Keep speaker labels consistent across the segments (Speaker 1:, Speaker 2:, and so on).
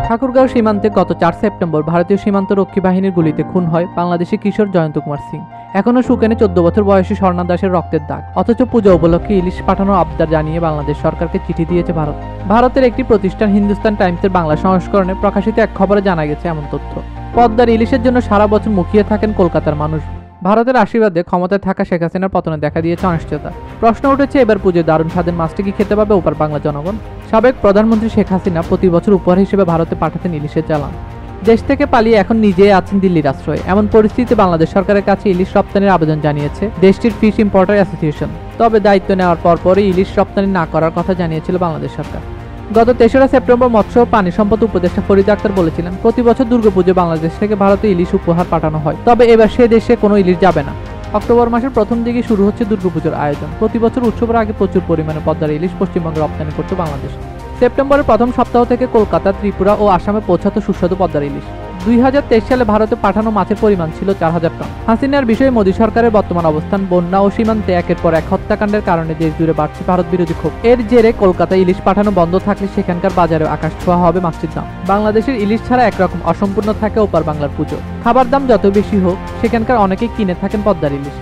Speaker 1: ঠাকুরগাঁও সীমান্তে গত 4 সেপ্টেম্বর ভারতীয় সীমান্ত রক্ষী বাহিনীর গুলিতে খুন হয় বাংলাদেশি কিশোর জয়ন্ত কুমার সিং। এখনও শুকেনে 14 বছর বয়সী স্বর্ণা দাসের রক্তের দাগ। অথচ পূজা উপলক্ষে ইলিশ পাঠানোর আবদার জানিয়ে বাংলাদেশ সরকারকে চিঠি দিয়েছে ভারত। ভারতের একটি প্রতিষ্ঠান হিন্দুস্তান টাইমসের বাংলা সংস্করণে প্রকাশিত এক খবরে জানা গেছে এমন তথ্য। পদ্মার ইলিশের জন্য সারা বছর মুখিয়ে থাকেন কলকাতার মানুষ। ভারতের আশীর্বাদে ক্ষমতায় থাকা শেখ হাসিনার পতনে দেখা দিয়েছে অনিশ্চয়তা। প্রশ্ন উঠেছে, এবার পুজোয় দারুণ স্বাদের মাছটি কি খেতে পাবে ওপার বাংলা জনগণ? সাবেক প্রধানমন্ত্রী শেখ হাসিনা প্রতি বছর উপহার হিসেবে ভারতে পাঠাতেন ইলিশের চালান। দেশ থেকে পালিয়ে এখন নিজেই আছেন দিল্লির আশ্রয়ে। এমন পরিস্থিতিতে বাংলাদেশ সরকারের কাছে ইলিশ রপ্তানির আবেদন জানিয়েছে দেশটির ফিশ ইম্পোর্টার অ্যাসোসিয়েশন। তবে দায়িত্ব নেওয়ার পরপরই ইলিশ রপ্তানি না করার কথা জানিয়েছিল বাংলাদেশ সরকার। গত 3রা সেপ্টেম্বর মৎস্য ও পানি সম্পদ উপদেষ্টা ফরিদ আক্তার বলেছিলেন, প্রতি বছর দুর্গাপুজো বাংলাদেশ থেকে ভারতে ইলিশ উপহার পাঠানো হয়, তবে এবার সে দেশে কোনো ইলিশ যাবে না। অক্টোবর মাসের প্রথম দিকে শুরু হচ্ছে দুর্গাপুজোর আয়োজন। প্রতি বছর উৎসবের আগে প্রচুর পরিমাণে পদ্মার ইলিশ পশ্চিমবঙ্গে রপ্তানি করত বাংলাদেশ। সেপ্টেম্বরের প্রথম সপ্তাহ থেকে কলকাতা, ত্রিপুরা ও আসামে পৌঁছাত সুস্বাদু পদ্মার ইলিশ। 2023 সালে ভারতে পাঠানো মাছের পরিমাণ ছিল 4000 টন। হাসিনার বিষয়ে মোদী সরকারের বর্তমান অবস্থান, বন্যা ও সীমান্তে একের পর এক হত্যাকাণ্ডের কারণে দেশ জুড়ে বাড়ছে ভারত বিরোধী ক্ষোভ। এর জেরে কলকাতায় ইলিশ পাঠানো বন্ধ থাকলে সেখানকার বাজারে আকাশ ছোঁয়া হবে মাছটির দাম। বাংলাদেশের ইলিশ ছাড়া একরকম অসম্পূর্ণ থাকে ওপার বাংলার পুজো। খাবার দাম যত বেশি হোক, সেখানকার অনেকেই কিনে থাকেন পদ্মার ইলিশ।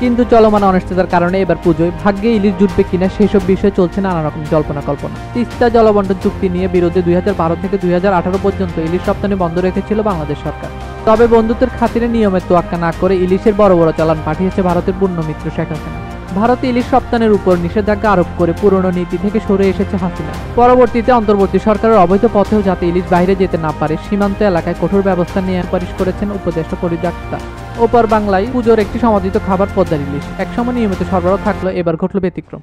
Speaker 1: কিন্তু চলমান অনিশ্চয়তার কারণে এবার পুজোয় ভাগ্যে ইলিশ জুটবে কিনা সেসব বিষয়ে চলছে নানা রকম জল্পনা কল্পনা। তিস্তা জলবন্টন চুক্তি নিয়ে বিরোধে 2012 থেকে 2018 পর্যন্ত ইলিশ রপ্তানি বন্ধ রেখেছিল বাংলাদেশ সরকার। তবে বন্ধুত্বের খাতিরে নিয়মের তোয়াক্কা না করে ইলিশের বড় বড় চালান পাঠিয়েছে ভারতের পূর্ণ মিত্র শেখ হাসিনা। ভারতে ইলিশ রপ্তানির উপর নিষেধাজ্ঞা আরোপ করে পুরনো নীতি থেকে সরে এসেছে হাসিনা। পরবর্তীতে অন্তর্বর্তী সরকারের অবৈধ পথেও যাতে ইলিশ বাইরে যেতে না পারে সীমান্ত এলাকায় কঠোর ব্যবস্থা নিয়ে সুপারিশ করেছেন উপদেষ্টা ফরিদ আক্তার। ওপার বাংলায় পুজোর একটি সমাদৃত খাবার পদ্মার ইলিশ একসময় নিয়মিত সরবরাহ থাকলেও এবার ঘটল ব্যতিক্রম।